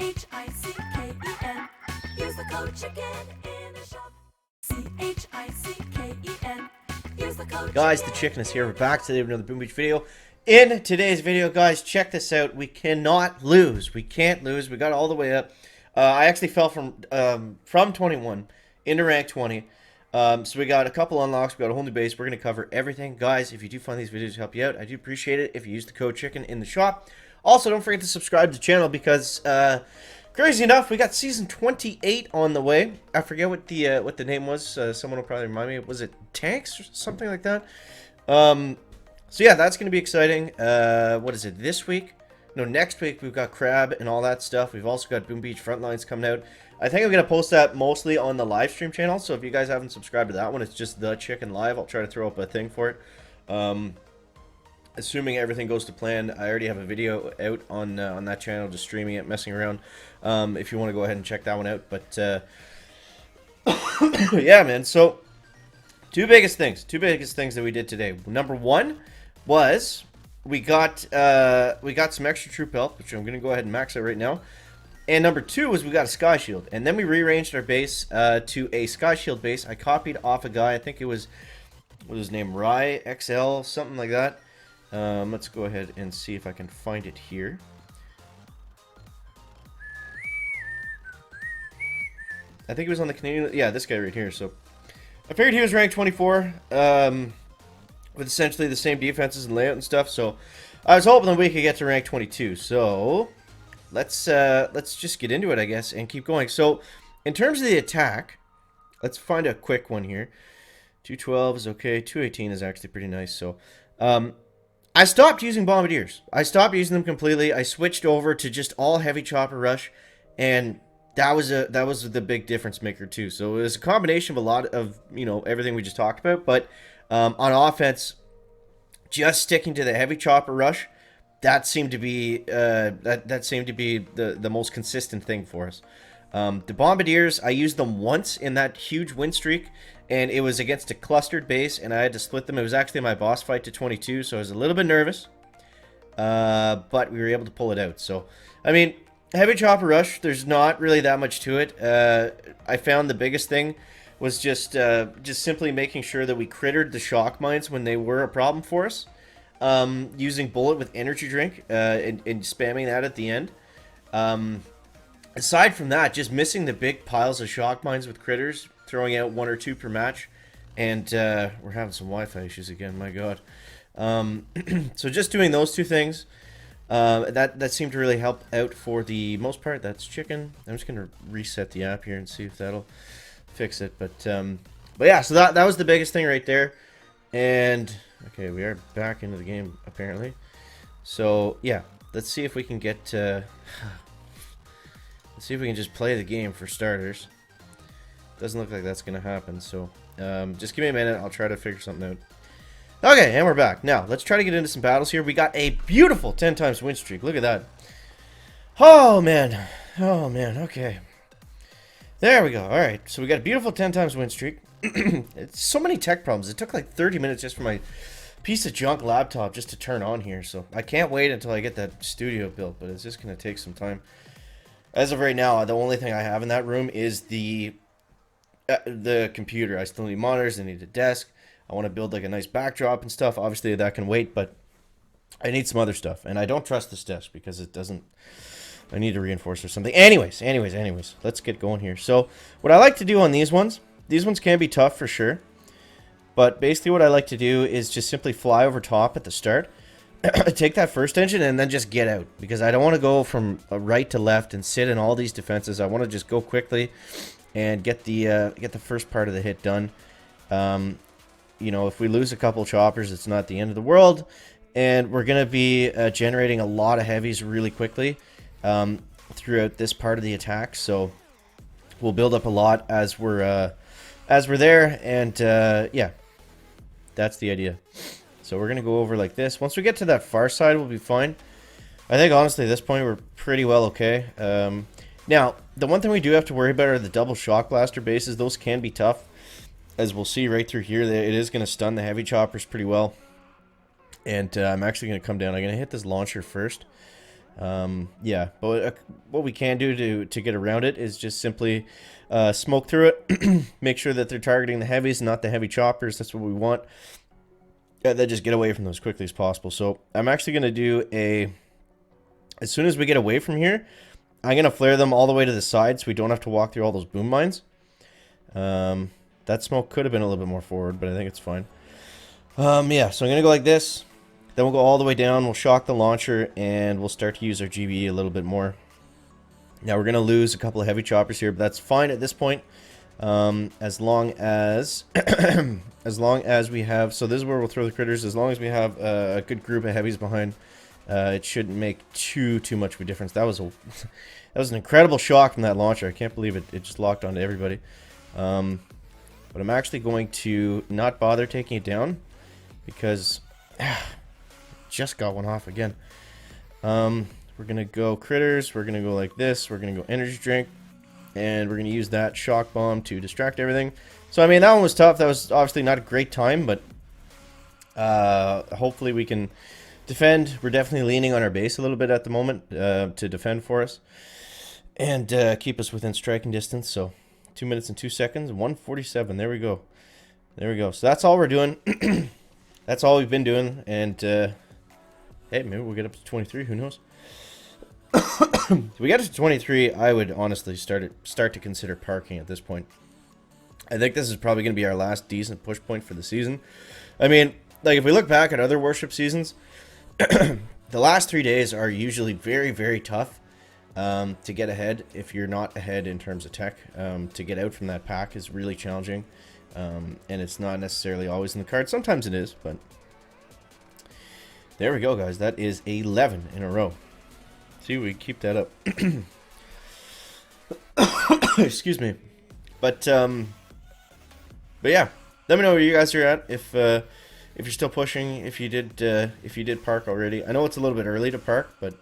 CHICKEN. Use the code chicken in the shop. CHICKEN. Use the code Guys, the chicken is here. We're back today with another Boom Beach video. In today's video, guys, check this out. We cannot lose. We can't lose. We got all the way up. I actually fell from 21 into rank 20. So we got a couple unlocks. We got a whole new base. We're going to cover everything. Guys, if you do find these videos help you out, I do appreciate it if you use the code chicken in the shop. Also, don't forget to subscribe to the channel because, crazy enough, we got season 28 on the way. I forget what the name was. Someone will probably remind me. Was it Tanks or something like that? So yeah, that's going to be exciting. What is it, this week? No, next week we've got Crab and all that stuff. We've also got Boom Beach Frontlines coming out. I think I'm going to post that mostly on the live stream channel. So if you guys haven't subscribed to that one, it's just The Chicken Live. I'll try to throw up a thing for it. Assuming everything goes to plan, I already have a video out on that channel, just streaming it, messing around. If you want to go ahead and check that one out. But yeah, man. So two biggest things that we did today. Number one was we got some extra troop help, which I'm going to go ahead and max out right now. And number two was we got a sky shield, and then we rearranged our base to a sky shield base. I copied off a guy. I think it was, what was his name, Rye XL, something like that. Let's go ahead and see if I can find it here. I think it was on the Canadian. Yeah, this guy right here. So I figured he was ranked 24. With essentially the same defenses and layout and stuff. So I was hoping that we could get to rank 22. So let's just get into it, I guess, and keep going. So in terms of the attack, let's find a quick one here. 212 is okay. 218 is actually pretty nice. So I stopped using bombardiers. I stopped using them completely. I switched over to just all heavy chopper rush, and that was the big difference maker too. So it was a combination of a lot of, you know, everything we just talked about, but on offense, just sticking to the heavy chopper rush, that seemed to be the most consistent thing for us. The bombardiers, I used them once in that huge win streak, and it was against a clustered base, and I had to split them. It was actually my boss fight to 22, so I was a little bit nervous, but we were able to pull it out. So, I mean, heavy chopper rush, there's not really that much to it. I found the biggest thing was just simply making sure that we crittered the shock mines when they were a problem for us. Using bullet with energy drink and spamming that at the end. Aside from that, just missing the big piles of shock mines with critters, throwing out 1 or 2 per match, and we're having some Wi-Fi issues again. My God. So just doing those two things, that seemed to really help out for the most part. That's chicken. I'm just gonna reset the app here and see if that'll fix it. But yeah, so that was the biggest thing right there. And okay, we are back into the game apparently. So yeah, let's see if we can get let's see if we can just play the game for starters. Doesn't look like that's gonna happen, so just give me a minute. I'll try to figure something out. Okay, and we're back. Now let's try to get into some battles here. We got a beautiful 10 times win streak. Look at that. Oh man, okay, there we go. All right, so we got a beautiful 10 times win streak. It's so many tech problems. It took like 30 minutes just for my piece of junk laptop just to turn on here. So I can't wait until I get that studio built, but it's just going to take some time. As of right now, the only thing I have in that room is the computer. I still need monitors. I need a desk. I want to build like a nice backdrop and stuff. Obviously that can wait, but I need some other stuff. And I don't trust this desk because it doesn't... I need to reinforce or something. Anyways, let's get going here. So what I like to do on these ones can be tough for sure. But basically what I like to do is just simply fly over top at the start. Take that first engine and then just get out. Because I don't want to go from right to left and sit in all these defenses. I want to just go quickly and get the first part of the hit done. You know, if we lose a couple choppers, it's not the end of the world. And we're going to be generating a lot of heavies really quickly. Throughout this part of the attack, so we'll build up a lot as we're there, and yeah, that's the idea. So we're gonna go over like this. Once we get to that far side, we'll be fine. I think honestly at this point we're pretty well okay. Now the one thing we do have to worry about are the double shock blaster bases. Those can be tough, as we'll see right through here. It is gonna stun the heavy choppers pretty well. And I'm actually gonna come down. I'm gonna hit this launcher first. Yeah, but what we can do to get around it is just simply smoke through it. Make sure that they're targeting the heavies, not the heavy choppers. That's what we want. Then just get away from those as quickly as possible. So I'm actually going to do as soon as we get away from here, I'm going to flare them all the way to the side so we don't have to walk through all those boom mines. That smoke could have been a little bit more forward, but I think it's fine. Yeah, so I'm going to go like this. Then we'll go all the way down. We'll shock the launcher, and we'll start to use our GBE a little bit more. Now, we're going to lose a couple of heavy choppers here, but that's fine at this point. As long as as long as we have, so this is where we'll throw the critters. As long as we have a good group of heavies behind, it shouldn't make too much of a difference. That was an incredible shock from that launcher. I can't believe it just locked onto everybody. But I'm actually going to not bother taking it down because just got one off again. We're gonna go critters. We're gonna go like this. We're gonna go energy drink. And we're going to use that shock bomb to distract everything. So, I mean, that one was tough. That was obviously not a great time, but hopefully we can defend. We're definitely leaning on our base a little bit at the moment to defend for us. And keep us within striking distance. So, 2 minutes and 2 seconds. 1:47. There we go. There we go. So, that's all we're doing. That's all we've been doing. And, hey, maybe we'll get up to 23. Who knows? If we get to 23, I would honestly start to consider parking at this point. I think this is probably going to be our last decent push point for the season. I mean, like if we look back at other warship seasons, the last 3 days are usually very, very tough to get ahead. If you're not ahead in terms of tech, to get out from that pack is really challenging, and it's not necessarily always in the card. Sometimes it is, but there we go, guys. That is 11 in a row. See, we keep that up. Excuse me. But yeah, let me know where you guys are at. If you're still pushing, if you did park already. I know it's a little bit early to park, but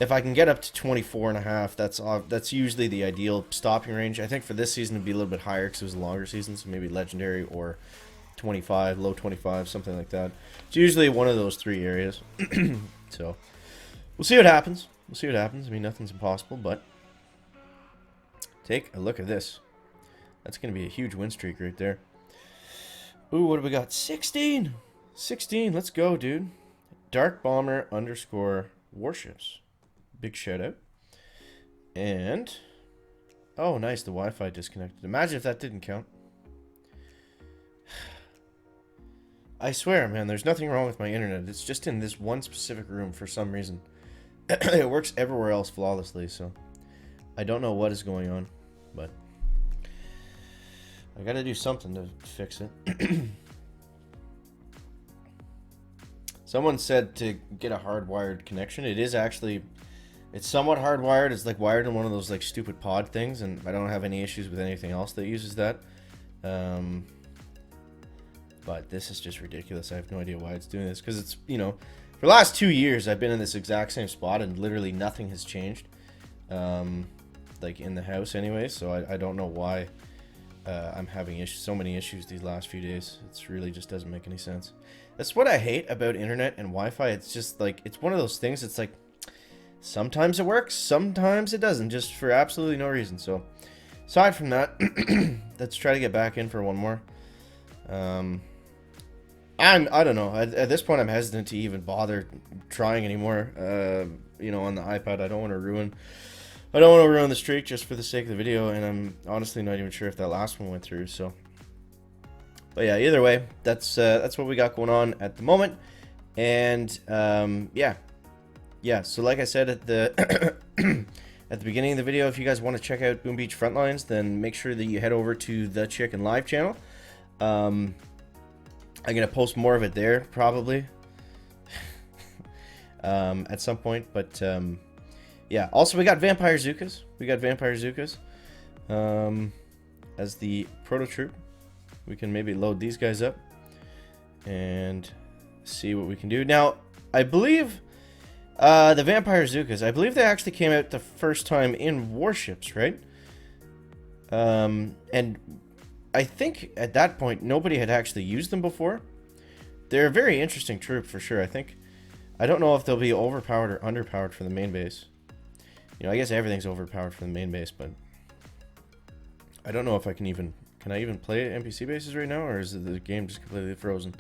if I can get up to 24.5, that's usually the ideal stopping range. I think for this season it'd be a little bit higher because it was a longer season, so maybe legendary or 25, low 25, something like that. It's usually one of those three areas. So. We'll see what happens. We'll see what happens. I mean, nothing's impossible, but take a look at this. That's going to be a huge win streak right there. Ooh, what do we got? 16! 16, let's go, dude. Dark Bomber _ Warships. Big shout out. And, oh, nice, the Wi-Fi disconnected. Imagine if that didn't count. I swear, man, there's nothing wrong with my internet. It's just in this one specific room for some reason. It works everywhere else flawlessly, so I don't know what is going on, but I gotta do something to fix it. Someone said to get a hardwired connection. It is actually, it's somewhat hardwired. It's like wired in one of those like stupid pod things, and I don't have any issues with anything else that uses that. But this is just ridiculous. I have no idea why it's doing this, because it's, you know, for the last 2 years I've been in this exact same spot and literally nothing has changed, like in the house anyway, so I don't know why I'm having so many issues these last few days. It's really just doesn't make any sense. That's what I hate about internet and Wi-Fi. It's just like, it's one of those things, it's like sometimes it works, sometimes it doesn't, just for absolutely no reason. So aside from that, let's try to get back in for one more. I don't know. At this point, I'm hesitant to even bother trying anymore. You know, on the iPad, I don't want to ruin the streak just for the sake of the video, and I'm honestly not even sure if that last one went through. So, but yeah, either way, that's what we got going on at the moment, and yeah. So like I said at the at the beginning of the video, if you guys want to check out Boom Beach Frontlines, then make sure that you head over to the Chicken Live channel. I'm going to post more of it there, probably, at some point, but, yeah. Also, we got Vampire Zookas. As the proto troop. We can maybe load these guys up and see what we can do. Now, I believe, the Vampire Zookas, I believe they actually came out the first time in Warships, right? And I think at that point nobody had actually used them before. They're a very interesting troop for sure. I think I don't know if they'll be overpowered or underpowered for the main base. You know, I guess everything's overpowered for the main base, but I don't know if I can even... Can I even play NPC bases right now, or is the game just completely frozen?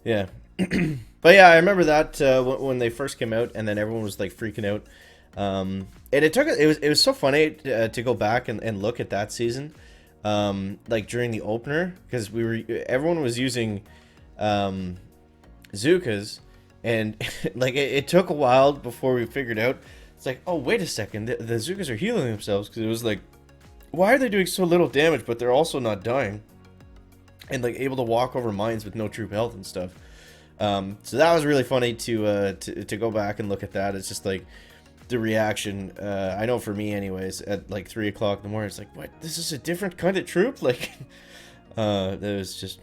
Yeah. But yeah, I remember that when they first came out, and then everyone was like freaking out. And it was so funny to go back and look at that season, like during the opener, because everyone was using Zukas, and like it took a while before we figured out. It's like, oh wait a second, the Zukas are healing themselves, because it was like, why are they doing so little damage, but they're also not dying, and like able to walk over mines with no troop health and stuff. So that was really funny to go back and look at that. It's just like the reaction. I know for me, anyways, at like 3 o'clock in the morning, it's like, what? This is a different kind of troop. Like, that was just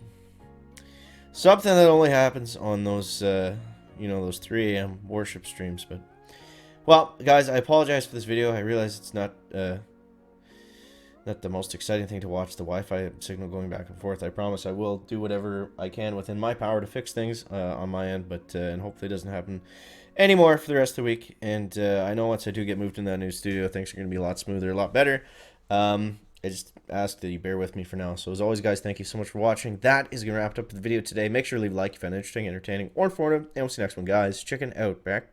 something that only happens on those, you know, those 3 a.m. Warship streams. But well, guys, I apologize for this video. I realize it's not the most exciting thing to watch, the Wi-Fi signal going back and forth. I promise I will do whatever I can within my power to fix things on my end, but and hopefully it doesn't happen anymore for the rest of the week. And I know once I do get moved in that new studio, things are going to be a lot smoother, a lot better. I just ask that you bear with me for now. So as always, guys, thank you so much for watching. That is going to wrap up the video today. Make sure to leave a like if you found it interesting, entertaining, or informative, and we'll see you next one, guys. Chicken out. Back.